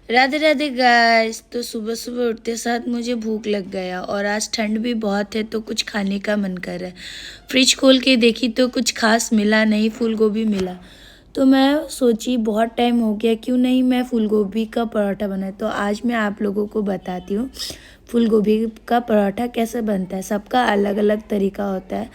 Radhe Radhe guys. तो सुबह सुबह उठते साथ मुझे भूख लग गया और आज ठंड भी बहुत है तो कुछ खाने का मन कर रहा है। फ्रिज खोल के देखी तो कुछ खास मिला नहीं, फूल गोभी मिला। तो मैं सोची बहुत टाइम हो गया, क्यों नहीं मैं फूल गोभी का पराठा बनाए। तो आज मैं आप लोगों को बताती हूँ फूल गोभी का पराठा कैसे बनता है। सबका अलग अलग तरीका होता है,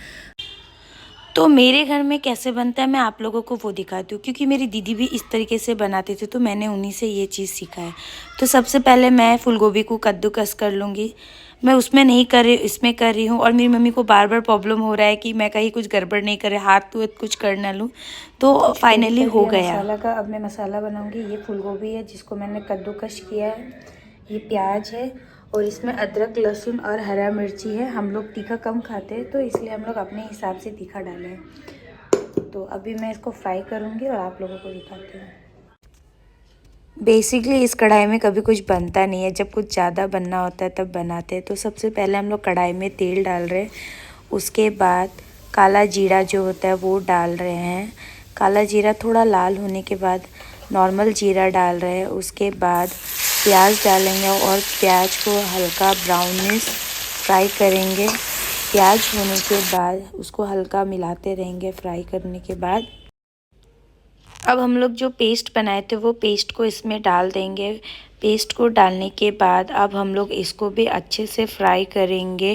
तो मेरे घर में कैसे बनता है मैं आप लोगों को वो दिखाती हूँ, क्योंकि मेरी दीदी भी इस तरीके से बनाते थे तो मैंने उन्हीं से ये चीज़ सीखा है। तो सबसे पहले मैं फूल गोभी को कद्दूकस कर लूँगी। मैं उसमें नहीं कर रही, इसमें कर रही हूँ। और मेरी मम्मी को बार बार प्रॉब्लम हो रहा है कि मैं कहीं कुछ गड़बड़ नहीं करे, हाथ तो कुछ कर ना लूँ। तो फाइनली हो गया मसाला का। अब मैं मसाला बनाऊँगी। ये फूल गोभी है जिसको मैंने कद्दूकस किया है, ये प्याज है और इसमें अदरक लहसुन और हरा मिर्ची है। हम लोग तीखा कम खाते हैं तो इसलिए हम लोग अपने हिसाब से तीखा डाले हैं। तो अभी मैं इसको फ्राई करूँगी और आप लोगों को दिखाती हूँ। बेसिकली इस कढ़ाई में कभी कुछ बनता नहीं है, जब कुछ ज़्यादा बनना होता है तब बनाते हैं। तो सबसे पहले हम लोग कढ़ाई में तेल डाल रहे हैं, उसके बाद काला जीरा जो होता है वो डाल रहे हैं। काला जीरा थोड़ा लाल होने के बाद नॉर्मल जीरा डाल रहे हैं, उसके बाद प्याज डालेंगे और प्याज को हल्का ब्राउनिश फ्राई करेंगे। प्याज होने के बाद उसको हल्का मिलाते रहेंगे फ्राई करने के बाद। अब हम लोग जो पेस्ट बनाए थे वो पेस्ट को इसमें डाल देंगे। पेस्ट को डालने के बाद अब हम लोग इसको भी अच्छे से फ्राई करेंगे,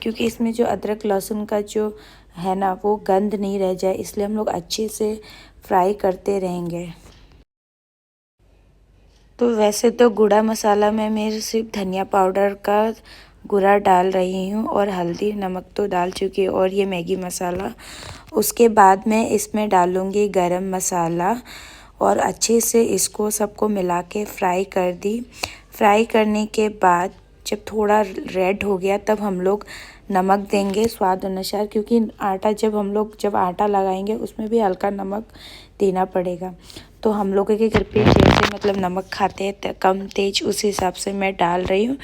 क्योंकि इसमें जो अदरक लहसुन का जो है ना वो गंध नहीं रह जाए, इसलिए हम लोग अच्छे से फ्राई करते रहेंगे। तो वैसे तो गुड़ा मसाला में मैं सिर्फ धनिया पाउडर का गुड़ा डाल रही हूँ और हल्दी नमक तो डाल चुकी हूँ और ये मैगी मसाला। उसके बाद मैं इसमें डालूँगी गरम मसाला और अच्छे से इसको सबको मिला के फ्राई कर दी। फ्राई करने के बाद जब थोड़ा रेड हो गया तब हम लोग नमक देंगे स्वाद अनुसार, क्योंकि आटा जब आटा लगाएंगे उसमें भी हल्का नमक देना पड़ेगा। तो हम लोगों के घर पे जैसे मतलब नमक खाते हैं कम तेज, उस हिसाब से मैं डाल रही हूँ।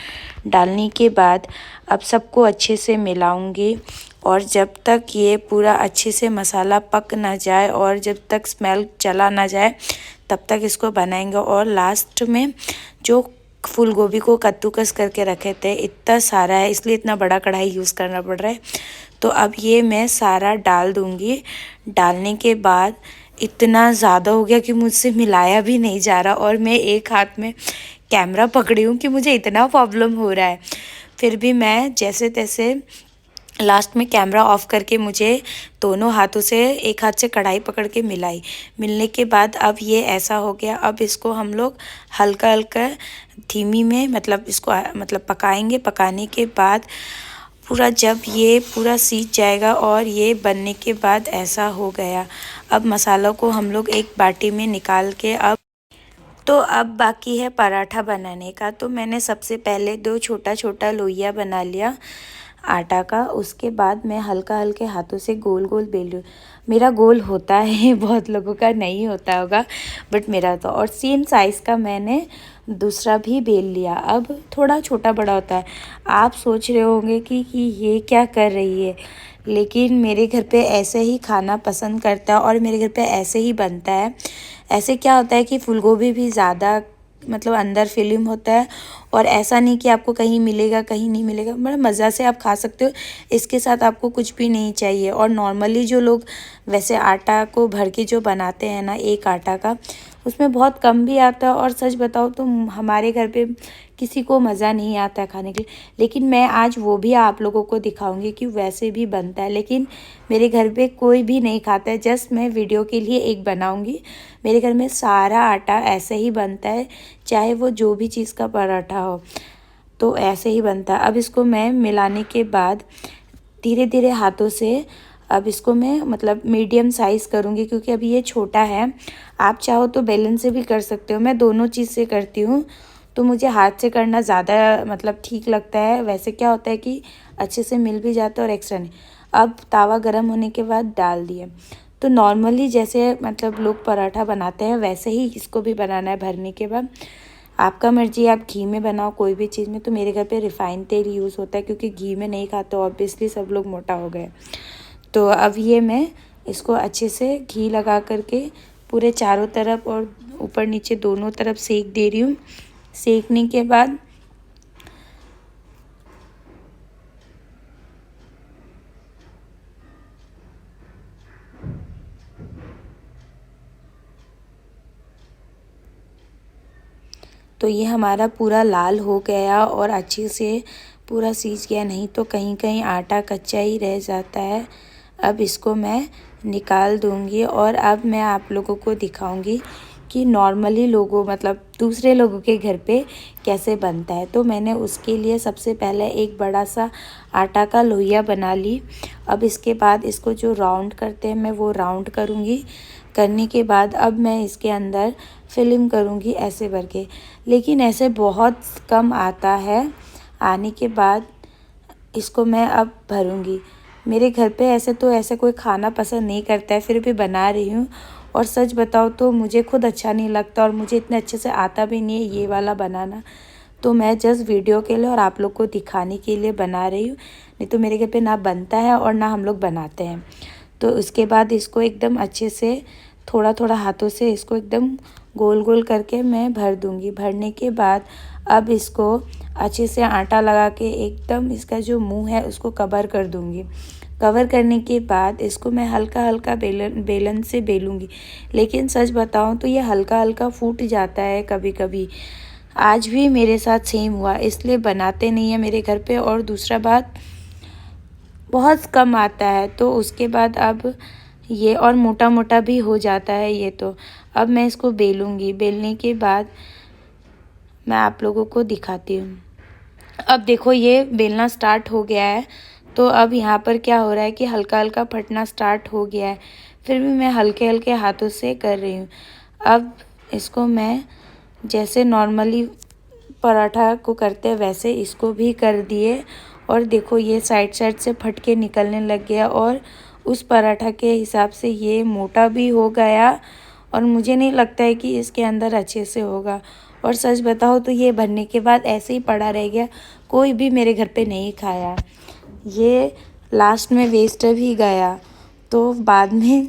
डालने के बाद अब सबको अच्छे से मिलाऊंगी और जब तक ये पूरा अच्छे से मसाला पक ना जाए और जब तक स्मेल चला ना जाए तब तक इसको बनाएंगे। और लास्ट में जो फूल गोभी को कद्दूकस करके रखे थे, इतना सारा है इसलिए इतना बड़ा कढ़ाई यूज़ करना पड़ रहा है। तो अब ये मैं सारा डाल दूँगी। डालने के बाद इतना ज़्यादा हो गया कि मुझसे मिलाया भी नहीं जा रहा और मैं एक हाथ में कैमरा पकड़ी हूँ कि मुझे इतना प्रॉब्लम हो रहा है। फिर भी मैं जैसे तैसे लास्ट में कैमरा ऑफ करके मुझे दोनों हाथों से एक हाथ से कढ़ाई पकड़ के मिलाई। मिलने के बाद अब ये ऐसा हो गया। अब इसको हम लोग हल्का हल्का धीमी में मतलब पकाएंगे। पकाने के बाद जब ये पूरा सीज जाएगा और ये बनने के बाद ऐसा हो गया। अब मसालों को हम लोग एक बाटी में निकाल के अब बाकी है पराठा बनाने का। तो मैंने सबसे पहले 2 छोटा छोटा लोइया बना लिया आटा का। उसके बाद मैं हल्के हाथों से गोल गोल बेल लूँ। मेरा गोल होता है, बहुत लोगों का नहीं होता होगा, बट मेरा तो। और सेम साइज़ का मैंने दूसरा भी बेल लिया। अब थोड़ा छोटा बड़ा होता है। आप सोच रहे होंगे कि ये क्या कर रही है, लेकिन मेरे घर पे ऐसे ही खाना पसंद करता है और मेरे घर पे ऐसे ही बनता है। ऐसे क्या होता है कि फूलगोभी भी ज़्यादा मतलब अंदर फिल्म होता है और ऐसा नहीं कि आपको कहीं मिलेगा कहीं नहीं मिलेगा, बड़ा मज़ा से आप खा सकते हो। इसके साथ आपको कुछ भी नहीं चाहिए। और नॉर्मली जो लोग वैसे आटा को भर के जो बनाते हैं ना एक आटा का, उसमें बहुत कम भी आता है और सच बताओ तो हमारे घर पे किसी को मज़ा नहीं आता है खाने के लिए। लेकिन मैं आज वो भी आप लोगों को दिखाऊंगी कि वैसे भी बनता है, लेकिन मेरे घर पे कोई भी नहीं खाता है। जस्ट मैं वीडियो के लिए एक बनाऊंगी। मेरे घर में सारा आटा ऐसे ही बनता है, चाहे वो जो भी चीज़ का पराठा हो तो ऐसे ही बनता है। अब इसको मैं मिलाने के बाद धीरे धीरे हाथों से अब इसको मैं मतलब मीडियम साइज़ करूँगी, क्योंकि अभी ये छोटा है। आप चाहो तो बेलन से भी कर सकते हो, मैं दोनों चीज़ से करती हूँ। तो मुझे हाथ से करना ज़्यादा मतलब ठीक लगता है। वैसे क्या होता है कि अच्छे से मिल भी जाता है और एक्स्ट्रा नहीं। अब तावा गर्म होने के बाद डाल दिए। तो नॉर्मली जैसे मतलब लोग पराठा बनाते हैं वैसे ही इसको भी बनाना है। भरने के बाद आपका मर्जी, आप घी में बनाओ कोई भी चीज़ में। तो मेरे घर पे रिफ़ाइंड तेल यूज़ होता है, क्योंकि घी में नहीं खाते ऑब्वियसली, सब लोग मोटा हो गए। तो अब ये मैं इसको अच्छे से घी लगा करके पूरे चारों तरफ और ऊपर नीचे दोनों तरफ सेक दे रही हूँ। सेकने के बाद तो ये हमारा पूरा लाल हो गया और अच्छे से पूरा सीज गया, नहीं तो कहीं कहीं आटा कच्चा ही रह जाता है। अब इसको मैं निकाल दूंगी और अब मैं आप लोगों को दिखाऊंगी कि नॉर्मली लोगों मतलब दूसरे लोगों के घर पे कैसे बनता है। तो मैंने उसके लिए सबसे पहले एक बड़ा सा आटा का लोइया बना ली। अब इसके बाद इसको जो राउंड करते हैं मैं वो राउंड करूँगी। करने के बाद अब मैं इसके अंदर फिलिंग करूँगी ऐसे भर के, लेकिन ऐसे बहुत कम आता है। आने के बाद इसको मैं अब भरूँगी। मेरे घर पे ऐसे कोई खाना पसंद नहीं करता है, फिर भी बना रही हूँ। और सच बताओ तो मुझे खुद अच्छा नहीं लगता और मुझे इतने अच्छे से आता भी नहीं है ये वाला बनाना। तो मैं जस्ट वीडियो के लिए और आप लोग को दिखाने के लिए बना रही हूँ, नहीं तो मेरे घर पे ना बनता है और ना हम लोग बनाते हैं। तो उसके बाद इसको एकदम अच्छे से थोड़ा थोड़ा हाथों से इसको एकदम गोल गोल करके मैं भर दूँगी। भरने के बाद अब इसको अच्छे से आटा लगा के एकदम इसका जो मुंह है उसको कवर कर दूँगी। कवर करने के बाद इसको मैं हल्का हल्का बेलन से बेलूँगी, लेकिन सच बताऊँ तो ये हल्का हल्का फूट जाता है कभी कभी। आज भी मेरे साथ सेम हुआ, इसलिए बनाते नहीं है मेरे घर पे। और दूसरा बात बहुत कम आता है, तो उसके बाद अब ये और मोटा मोटा भी हो जाता है ये। तो अब मैं इसको बेलूँगी। बेलने के बाद मैं आप लोगों को दिखाती हूँ। अब देखो ये बेलना स्टार्ट हो गया है, तो अब यहाँ पर क्या हो रहा है कि हल्का हल्का फटना स्टार्ट हो गया है, फिर भी मैं हल्के हल्के हाथों से कर रही हूँ। अब इसको मैं जैसे नॉर्मली पराठा को करते हैं वैसे इसको भी कर दिए। और देखो ये साइड साइड से फट के निकलने लग गया और उस पराठा के हिसाब से ये मोटा भी हो गया और मुझे नहीं लगता है कि इसके अंदर अच्छे से होगा। और सच बताओ तो ये बनने के बाद ऐसे ही पड़ा रह गया, कोई भी मेरे घर पे नहीं खाया, ये लास्ट में वेस्ट भी गया। तो बाद में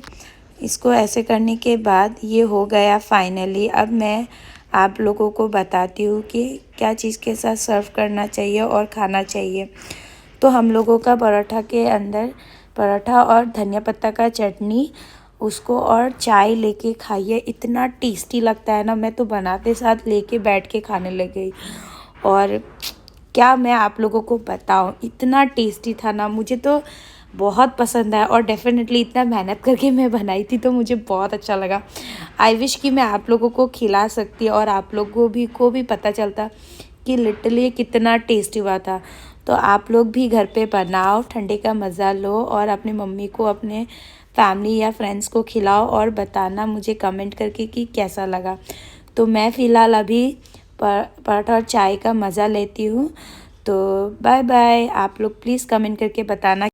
इसको ऐसे करने के बाद ये हो गया फाइनली। अब मैं आप लोगों को बताती हूँ कि क्या चीज़ के साथ सर्व करना चाहिए और खाना चाहिए। तो हम लोगों का पराठा के अंदर पराठा और धनिया पत्ता का चटनी उसको और चाय लेके खाइए, इतना टेस्टी लगता है ना। मैं तो बनाते साथ लेके बैठ के खाने लग गई और क्या मैं आप लोगों को बताऊं, इतना टेस्टी था ना, मुझे तो बहुत पसंद आया। और डेफिनेटली इतना मेहनत करके मैं बनाई थी तो मुझे बहुत अच्छा लगा। आई विश कि मैं आप लोगों को खिला सकती और आप लोगों को भी पता चलता कि लिटरली कितना टेस्टी हुआ था। तो आप लोग भी घर पे बनाओ, ठंडे का मज़ा लो और अपनी मम्मी को अपने फैमिली या फ्रेंड्स को खिलाओ और बताना मुझे कमेंट करके कि कैसा लगा। तो मैं फ़िलहाल अभी पराठा और चाय का मज़ा लेती हूँ। तो बाय बाय। आप लोग प्लीज़ कमेंट करके बताना